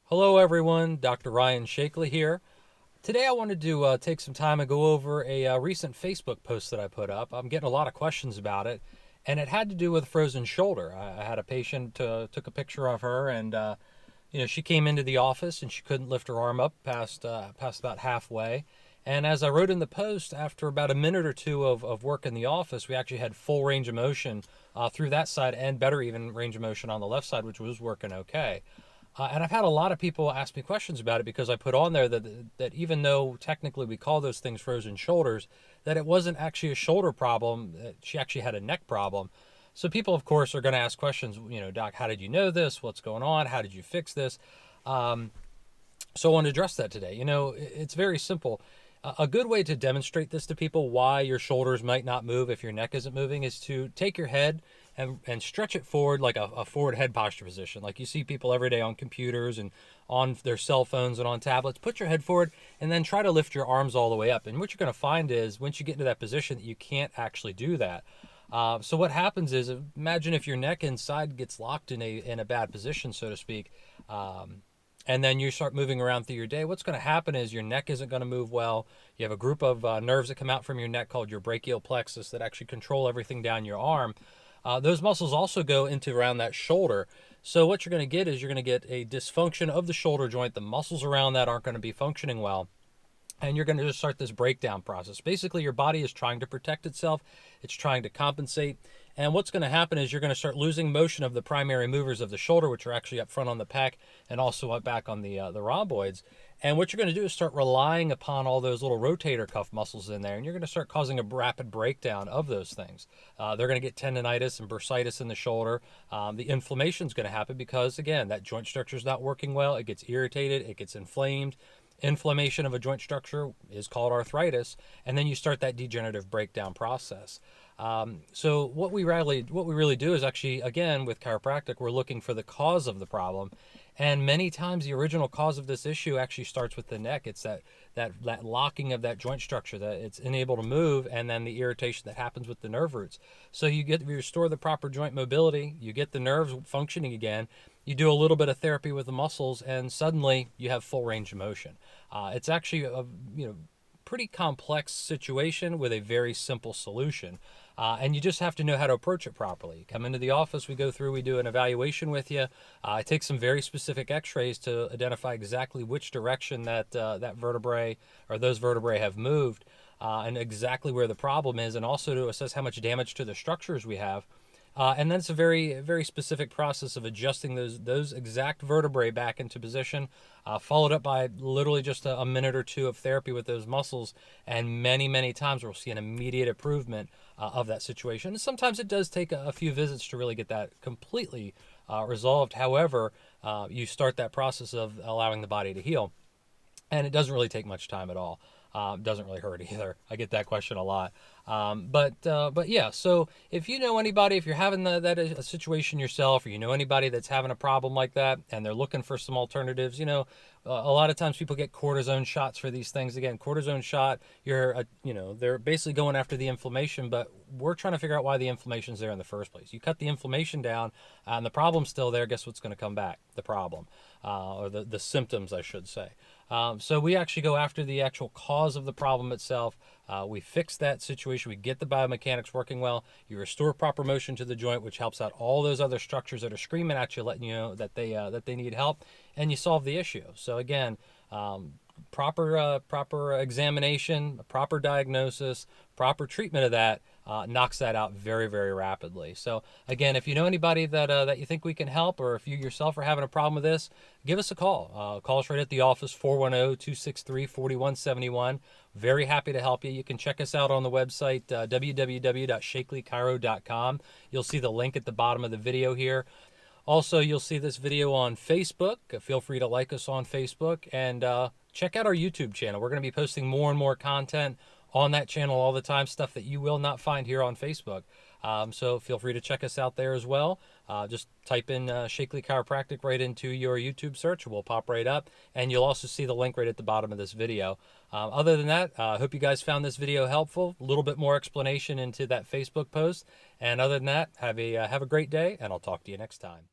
Hello everyone, Dr. Ryan Shakley here. Today I wanted to take some time and go over a recent Facebook post that I put up. I'm getting a lot of questions about it, and it had to do with frozen shoulder. I had a patient, took a picture of her, and she came into the office and she couldn't lift her arm up past about halfway. And as I wrote in the post, after about a minute or two of work in the office, we actually had full range of motion through that side and better even range of motion on the left side, which was working okay. And I've had a lot of people ask me questions about it because I put on there that even though technically we call those things frozen shoulders, that it wasn't actually a shoulder problem. That she actually had a neck problem. So people, of course, are going to ask questions. Doc, how did you know this? What's going on? How did you fix this? So I want to address that today. It's very simple. A good way to demonstrate this to people, why your shoulders might not move if your neck isn't moving, is to take your head and stretch it forward like a forward head posture position. Like you see people every day on computers and on their cell phones and on tablets. Put your head forward and then try to lift your arms all the way up. And what you're going to find is once you get into that position, that you can't actually do that. So what happens is, imagine if your neck inside gets locked in a bad position, so to speak. And then you start moving around through your day, what's going to happen is your neck isn't going to move well. You have a group of nerves that come out from your neck called your brachial plexus that actually control everything down your arm. Those muscles also go into around that shoulder. So what you're going to get is you're going to get a dysfunction of the shoulder joint. The muscles around that aren't going to be functioning well. And you're going to just start this breakdown process. Basically, your body is trying to protect itself. It's trying to compensate. And what's going to happen is you're going to start losing motion of the primary movers of the shoulder, which are actually up front on the pec and also up back on the rhomboids. And what you're going to do is start relying upon all those little rotator cuff muscles in there, and you're going to start causing a rapid breakdown of those things. They're going to get tendonitis and bursitis in the shoulder. The inflammation is going to happen because, again, that joint structure is not working well. It gets irritated. It gets inflamed. Inflammation of a joint structure is called arthritis, and then you start that degenerative breakdown process. So what we really do is actually, again, with chiropractic, we're looking for the cause of the problem. And many times the original cause of this issue actually starts with the neck. It's that locking of that joint structure, that it's unable to move, and then the irritation that happens with the nerve roots. So you restore the proper joint mobility, you get the nerves functioning again, you do a little bit of therapy with the muscles, and suddenly you have full range of motion. It's actually a pretty complex situation with a very simple solution. And you just have to know how to approach it properly. You come into the office, we do an evaluation with you. I take some very specific x-rays to identify exactly which direction that vertebrae or those vertebrae have moved, and exactly where the problem is, and also to assess how much damage to the structures we have. And then it's a very, very specific process of adjusting those exact vertebrae back into position, followed up by literally just a minute or two of therapy with those muscles. And many, many times we'll see an immediate improvement of that situation. And sometimes it does take a few visits to really get that completely resolved. However, you start that process of allowing the body to heal. And it doesn't really take much time at all. Doesn't really hurt either. I get that question a lot. But yeah, so if you know anybody, if you're having a situation yourself, or you know anybody that's having a problem like that and they're looking for some alternatives, a lot of times people get cortisone shots for these things. Again, cortisone shot, they're basically going after the inflammation, but we're trying to figure out why the inflammation's there in the first place. You cut the inflammation down and the problem's still there. Guess what's going to come back? The problem, or the symptoms, I should say. So we actually go after the actual cause of the problem itself. We fix that situation. We get the biomechanics working well. You restore proper motion to the joint, which helps out all those other structures that are screaming at you, letting you know that they need help, and you solve the issue. So again, proper examination, proper diagnosis, proper treatment of that knocks that out very, very rapidly. So again, if you know anybody that you think we can help, or if you yourself are having a problem with this, give us a call. Call us right at the office, 410-263-4171. Very happy to help you. You can check us out on the website, www.shakleychiro.com. You'll see the link at the bottom of the video here. Also, you'll see this video on Facebook. Feel free to like us on Facebook, and check out our YouTube channel. We're going to be posting more and more content on that channel all the time, stuff that you will not find here on Facebook. So feel free to check us out there as well. Just type in Shakley Chiropractic right into your YouTube search. We'll pop right up, and you'll also see the link right at the bottom of this video. Other than that, I hope you guys found this video helpful. A little bit more explanation into that Facebook post. And other than that, have a great day, and I'll talk to you next time.